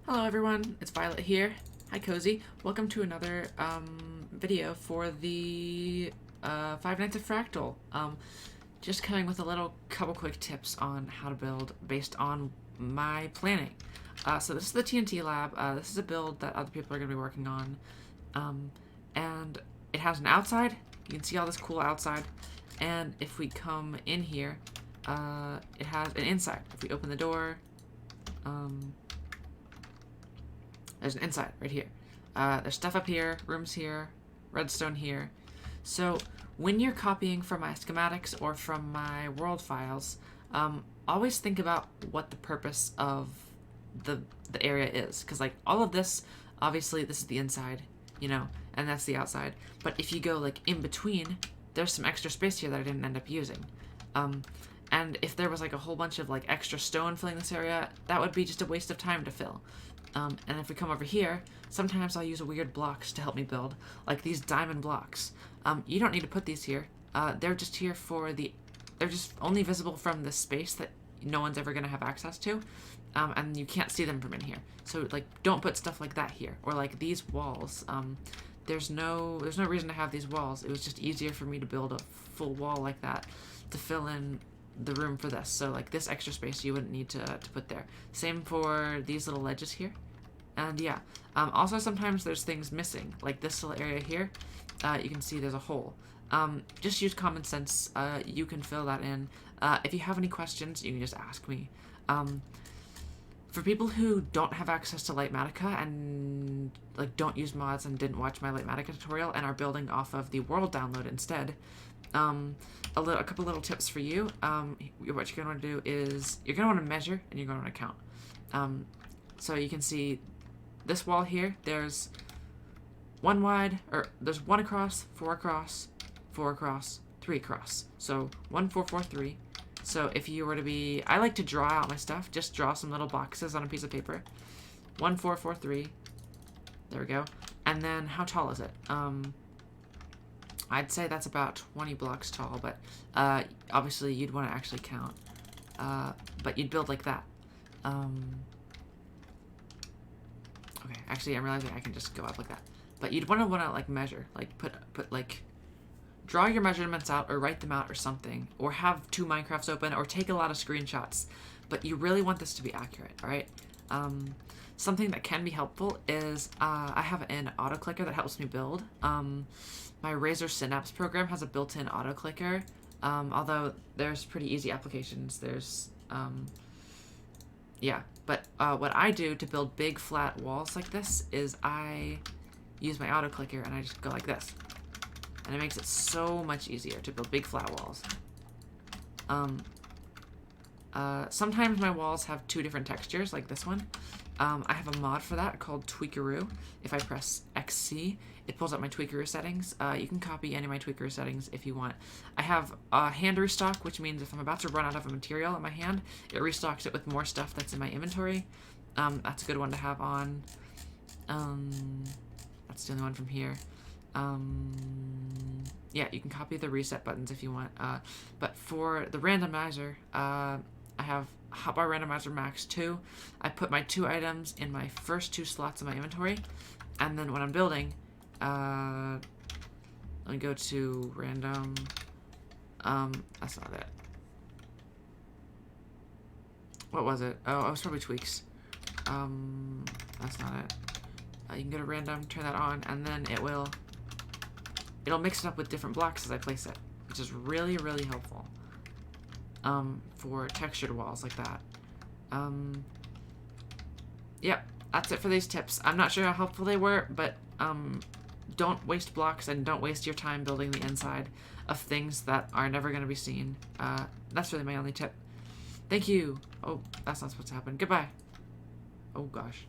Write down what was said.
Hello everyone, it's Violet here. Hi Cozy. Welcome to another video for the Five Nights of Fractal. Just coming with a couple quick tips on how to build based on my planning. So this is the TNT lab. This is a build that other people are going to be working on. And it has an outside. You can see all this cool outside. And if we come in here, it has an inside. If we open the door, there's an inside right here. There's stuff up here, rooms here, redstone here. So when you're copying from my schematics or from my world files, always think about what the purpose of the area is. Because like all of this, obviously this is the inside, you know, and that's the outside. But if you go like in between, there's some extra space here that I didn't end up using. And if there was like a whole bunch of like extra stone filling this area, that would be just a waste of time to fill. And if we come over here, sometimes I'll use weird blocks to help me build, like these diamond blocks. You don't need to put these here. They're just here for they're just only visible from the space that no one's ever going to have access to. And you can't see them from in here. So like, don't put stuff like that here. Or like these walls. There's no reason to have these walls. It was just easier for me to build a full wall like that to fill in the room for this. So like this extra space you wouldn't need to put there. Same for these little ledges here. And yeah, also sometimes there's things missing, like this little area here. You can see there's a hole. Just use common sense. You can fill that in. If you have any questions, you can just ask me. For people who don't have access to Lightmatica and like don't use mods and didn't watch my Lightmatica tutorial and are building off of the world download instead, a couple little tips for you. What you're going to want to do is you're going to want to measure and you're going to want to count. So you can see this wall here, there's one wide, or there's one across, four across, four across, three across. So 1, 4, 4, 3. So if you were to be, I like to draw out my stuff, just draw some little boxes on a piece of paper. 1, 4, 4, 3. There we go. And then how tall is it? I'd say that's about 20 blocks tall, but obviously you'd want to actually count. But you'd build like that. Okay, actually I'm realizing I can just go up like that. But you'd want to like measure, like put like, draw your measurements out or write them out or something, or have 2 Minecrafts open or take a lot of screenshots. But you really want this to be accurate, alright? Something that can be helpful is I have an auto clicker that helps me build. My Razer Synapse program has a built-in auto clicker, although there's pretty easy applications. There's yeah, but what I do to build big flat walls like this is I use my auto clicker and I just go like this, and it makes it so much easier to build big flat walls. Sometimes my walls have 2 different textures, like this one. I have a mod for that called Tweakeroo. If I press XC, it pulls up my Tweakeroo settings. You can copy any of my Tweakeroo settings if you want. I have a hand restock, which means if I'm about to run out of a material in my hand, it restocks it with more stuff that's in my inventory. That's a good one to have on. That's the only one from here. Yeah, you can copy the reset buttons if you want. But for the randomizer, I have Hotbar Randomizer Max 2. I put my 2 items in my first 2 slots of my inventory, and then when I'm building, let me go to random. That's not it. What was it? Oh, it was probably tweaks. That's not it. You can go to random, turn that on, and then it'll mix it up with different blocks as I place it, which is really, really helpful. For textured walls like that. Yep, that's it for these tips. I'm not sure how helpful they were, but don't waste blocks and don't waste your time building the inside of things that are never going to be seen. That's really my only tip. Thank you. Oh, that's not supposed to happen. Goodbye. Oh gosh.